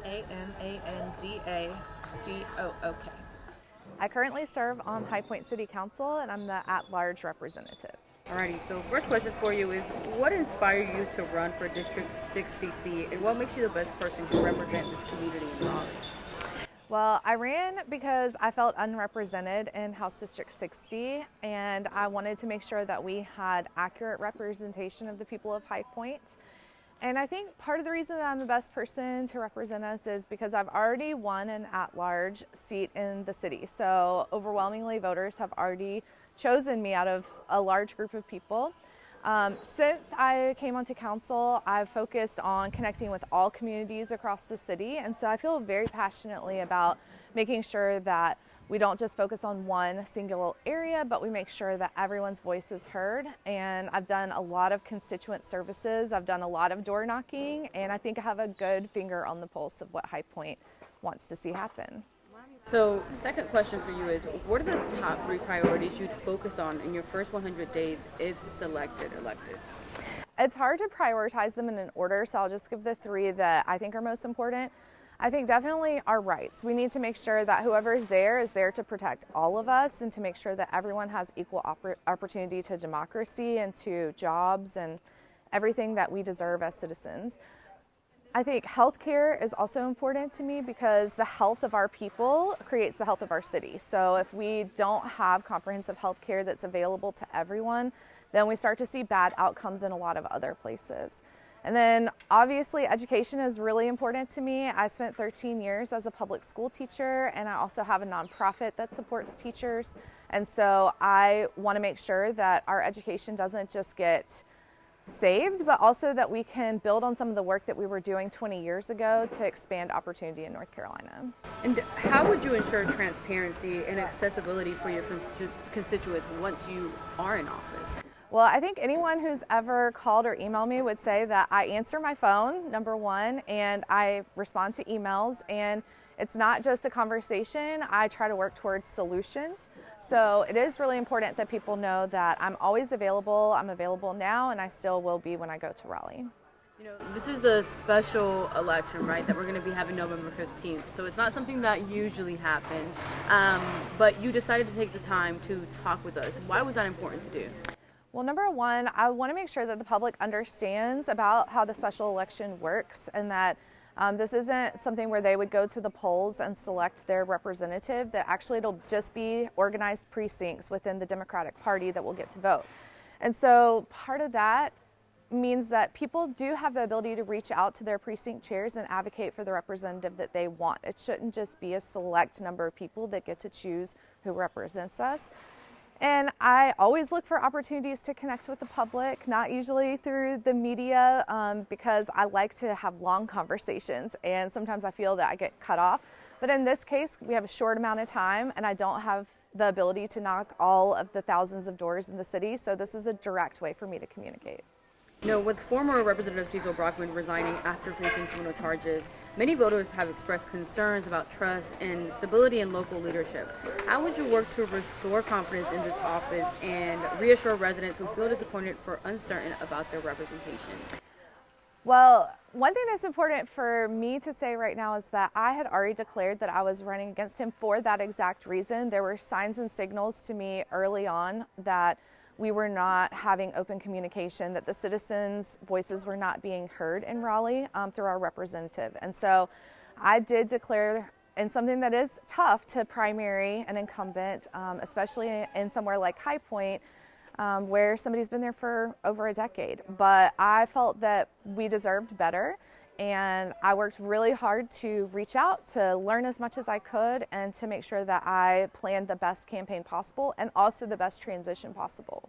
AMANDACOOK. I currently serve on High Point City Council, and I'm the at-large representative. Alrighty, so first question for you is, what inspired you to run for District 60 seat, and what makes you the best person to represent this community in Raleigh? Well, I ran because I felt unrepresented in House District 60, and I wanted to make sure that we had accurate representation of the people of High Point. And I think part of the reason that I'm the best person to represent us is because I've already won an at-large seat in the city. So overwhelmingly, voters have already chosen me out of a large group of people. Since I came onto council, I've focused on connecting with all communities across the city, and so I feel very passionately about making sure that we don't just focus on one singular area, but we make sure that everyone's voice is heard. And I've done a lot of constituent services, I've done a lot of door knocking, and I think I have a good finger on the pulse of what High Point wants to see happen. So, second question for you is, what are the top 3 priorities you'd focus on in your first 100 days if elected? It's hard to prioritize them in an order, so I'll just give the 3 that I think are most important. I think definitely our rights. We need to make sure that whoever is there to protect all of us and to make sure that everyone has equal opportunity to democracy and to jobs and everything that we deserve as citizens. I think healthcare is also important to me because the health of our people creates the health of our city. So if we don't have comprehensive healthcare that's available to everyone, then we start to see bad outcomes in a lot of other places. And then obviously education is really important to me. I spent 13 years as a public school teacher, and I also have a nonprofit that supports teachers. And so I want to make sure that our education doesn't just get saved, but also that we can build on some of the work that we were doing 20 years ago to expand opportunity in North Carolina. And how would you ensure transparency and accessibility for your constituents once you are in office? Well, I think anyone who's ever called or emailed me would say that I answer my phone, number one, and I respond to emails, and it's not just a conversation. I try to work towards solutions. So it is really important that people know that I'm always available. I'm available now, and I still will be when I go to Raleigh. You know, this is a special election, right, that we're going to be having November 15th. So it's not something that usually happens, but you decided to take the time to talk with us. Why was that important to do? Well, number one, I want to make sure that the public understands about how the special election works, and that this isn't something where they would go to the polls and select their representative, that actually it'll just be organized precincts within the Democratic Party that will get to vote. And so part of that means that people do have the ability to reach out to their precinct chairs and advocate for the representative that they want. It shouldn't just be a select number of people that get to choose who represents us. And I always look for opportunities to connect with the public, not usually through the media, because I like to have long conversations, and sometimes I feel that I get cut off. But in this case, we have a short amount of time, and I don't have the ability to knock all of the thousands of doors in the city, so this is a direct way for me to communicate. You know, with former Representative Cecil Brockman resigning after facing criminal charges, many voters have expressed concerns about trust and stability in local leadership. How would you work to restore confidence in this office and reassure residents who feel disappointed or uncertain about their representation? Well, one thing that's important for me to say right now is that I had already declared that I was running against him for that exact reason. There were signs and signals to me early on that we were not having open communication, that the citizens' voices were not being heard in Raleigh through our representative. And so I did declare, in something that is tough to primary an incumbent, especially in somewhere like High Point, where somebody's been there for over a decade. But I felt that we deserved better, and I worked really hard to reach out, to learn as much as I could, and to make sure that I planned the best campaign possible and also the best transition possible.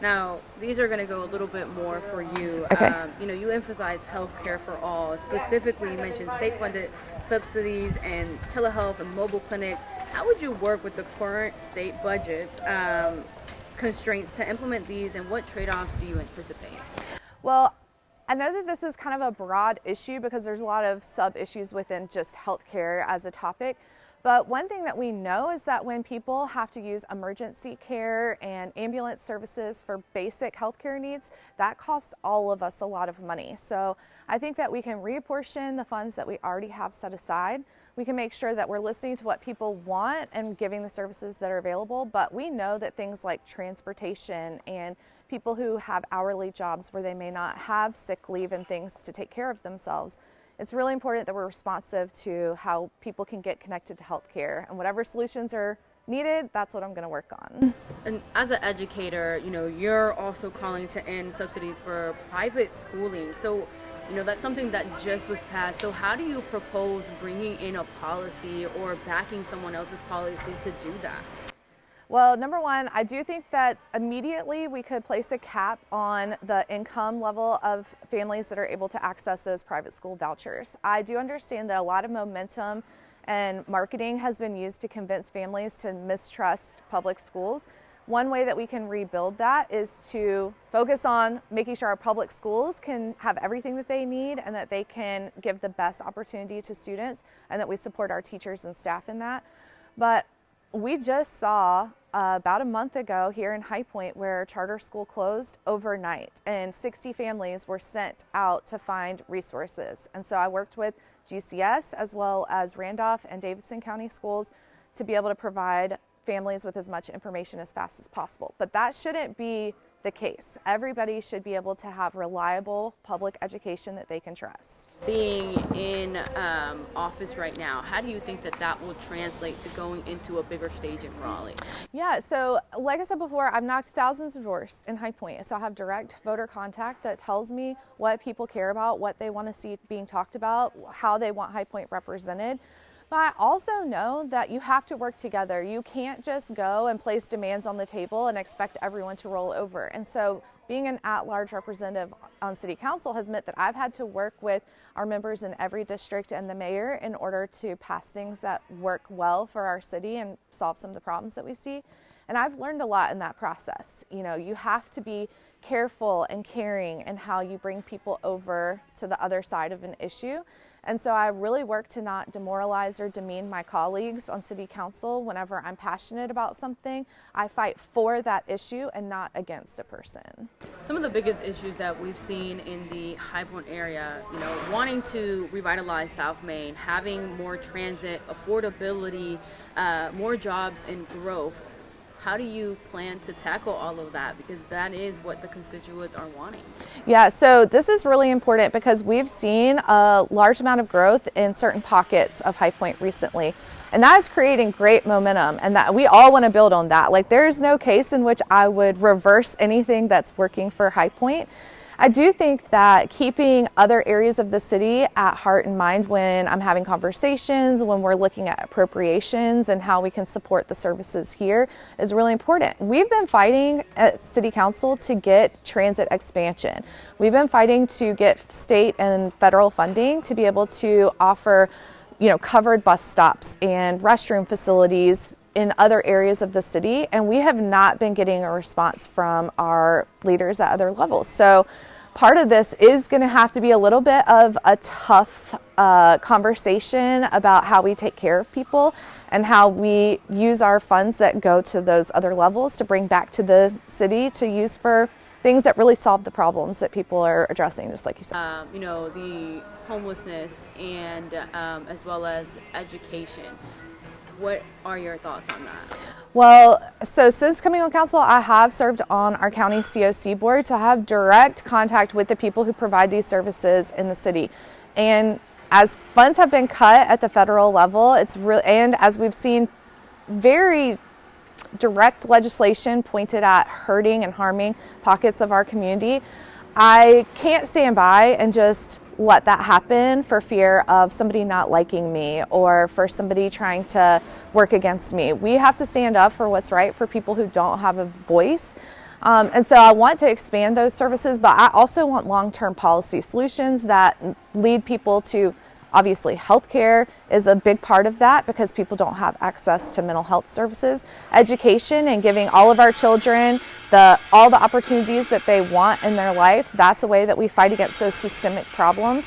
Now, these are going to go a little bit more for you. Okay. You know, you emphasize health care for all. Specifically, you mentioned state-funded subsidies and telehealth and mobile clinics. How would you work with the current state budget constraints to implement these, and what trade-offs do you anticipate? Well, I know that this is kind of a broad issue because there's a lot of sub-issues within just healthcare as a topic, But one thing that we know is that when people have to use emergency care and ambulance services for basic healthcare needs, that costs all of us a lot of money. So I think that we can reapportion the funds that we already have set aside. We can make sure that we're listening to what people want and giving the services that are available, but we know that things like transportation and people who have hourly jobs where they may not have sick leave and things to take care of themselves, it's really important that we're responsive to how people can get connected to healthcare, and whatever solutions are needed, that's what I'm going to work on. And as an educator, you're also calling to end subsidies for private schooling. So, that's something that just was passed. So how do you propose bringing in a policy or backing someone else's policy to do that? Well, number one, I do think that immediately we could place a cap on the income level of families that are able to access those private school vouchers. I do understand that a lot of momentum and marketing has been used to convince families to mistrust public schools. One way that we can rebuild that is to focus on making sure our public schools can have everything that they need and that they can give the best opportunity to students, and that we support our teachers and staff in that. But we just saw about a month ago here in High Point where a charter school closed overnight and 60 families were sent out to find resources. And so I worked with GCS as well as Randolph and Davidson County schools to be able to provide families with as much information as fast as possible. But that shouldn't be the case. Everybody should be able to have reliable public education that they can trust. Being in office right now, how do you think that will translate to going into a bigger stage in Raleigh? Yeah, so like I said before, I've knocked thousands of doors in High Point. So I have direct voter contact that tells me what people care about, what they want to see being talked about, how they want High Point represented. But I also know that you have to work together. You can't just go and place demands on the table and expect everyone to roll over. And so being an at-large representative on City Council has meant that I've had to work with our members in every district and the mayor in order to pass things that work well for our city and solve some of the problems that we see. And I've learned a lot in that process. You have to be careful and caring in how you bring people over to the other side of an issue. And so I really work to not demoralize or demean my colleagues on City Council. Whenever I'm passionate about something, I fight for that issue and not against a person. Some of the biggest issues that we've seen in the High Point area, wanting to revitalize South Main, having more transit, affordability, more jobs and growth. How do you plan to tackle all of that? Because that is what the constituents are wanting. Yeah, so this is really important because we've seen a large amount of growth in certain pockets of High Point recently. And that is creating great momentum, and that we all want to build on that. Like, there is no case in which I would reverse anything that's working for High Point. I do think that keeping other areas of the city at heart and mind when I'm having conversations, when we're looking at appropriations and how we can support the services here is really important. We've been fighting at City Council to get transit expansion. We've been fighting to get state and federal funding to be able to offer, covered bus stops and restroom facilities in other areas of the city, and we have not been getting a response from our leaders at other levels. So part of this is going to have to be a little bit of a tough conversation about how we take care of people and how we use our funds that go to those other levels to bring back to the city to use for things that really solve the problems that people are addressing, just like you said. The homelessness and as well as education. What are your thoughts on that? Well, so since coming on council, I have served on our county COC board, so I have direct contact with the people who provide these services in the city. And as funds have been cut at the federal level, and as we've seen very direct legislation pointed at hurting and harming pockets of our community, I can't stand by and just let that happen for fear of somebody not liking me or for somebody trying to work against me. We have to stand up for what's right for people who don't have a voice. And so I want to expand those services, but I also want long-term policy solutions that lead people to, obviously, healthcare is a big part of that because people don't have access to mental health services. Education and giving all of our children all the opportunities that they want in their life, that's a way that we fight against those systemic problems.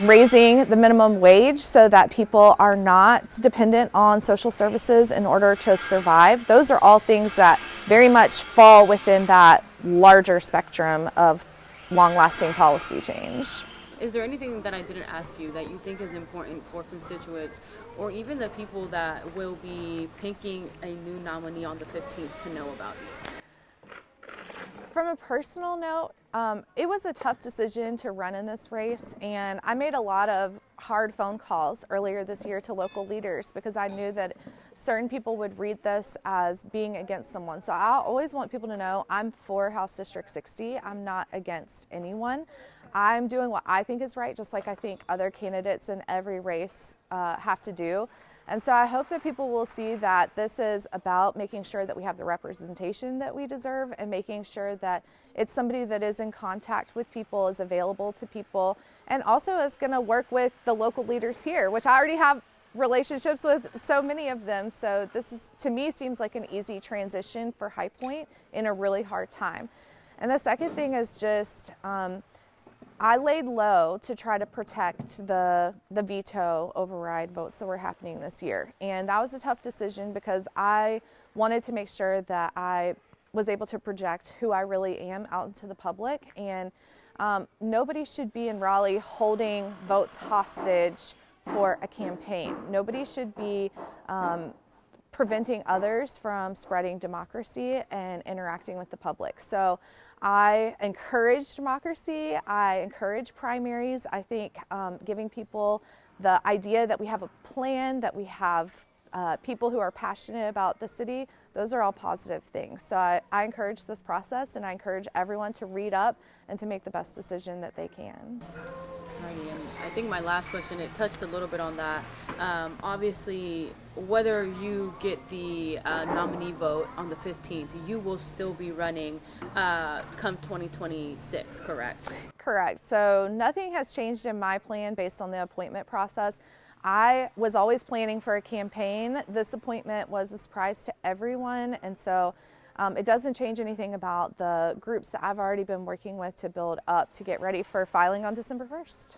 raising the minimum wage so that people are not dependent on social services in order to survive. Those are all things that very much fall within that larger spectrum of long-lasting policy change. Is there anything that I didn't ask you that you think is important for constituents or even the people that will be picking a new nominee on the 15th to know about you? From a personal note, it was a tough decision to run in this race, and I made a lot of hard phone calls earlier this year to local leaders because I knew that certain people would read this as being against someone. So I always want people to know I'm for House District 60. I'm not against anyone. I'm doing what I think is right, just like I think other candidates in every race have to do. And so I hope that people will see that this is about making sure that we have the representation that we deserve and making sure that it's somebody that is in contact with people, is available to people, and also is going to work with the local leaders here, which I already have relationships with so many of them. So this is, to me, seems like an easy transition for High Point in a really hard time. And the second thing is just I laid low to try to protect the veto override votes that were happening this year. And that was a tough decision because I wanted to make sure that I was able to project who I really am out into the public. And nobody should be in Raleigh holding votes hostage for a campaign. Nobody should be preventing others from spreading democracy and interacting with the public. So I encourage democracy. I encourage primaries. I think giving people the idea that we have a plan, that we have people who are passionate about the city, those are all positive things. So I encourage this process, and I encourage everyone to read up and to make the best decision that they can. Alrighty, and I think my last question, it touched a little bit on that. Obviously, whether you get the nominee vote on the 15th, you will still be running come 2026, correct? Correct. So nothing has changed in my plan based on the appointment process. I was always planning for a campaign. This appointment was a surprise to everyone, and so it doesn't change anything about the groups that I've already been working with to build up to get ready for filing on December 1st.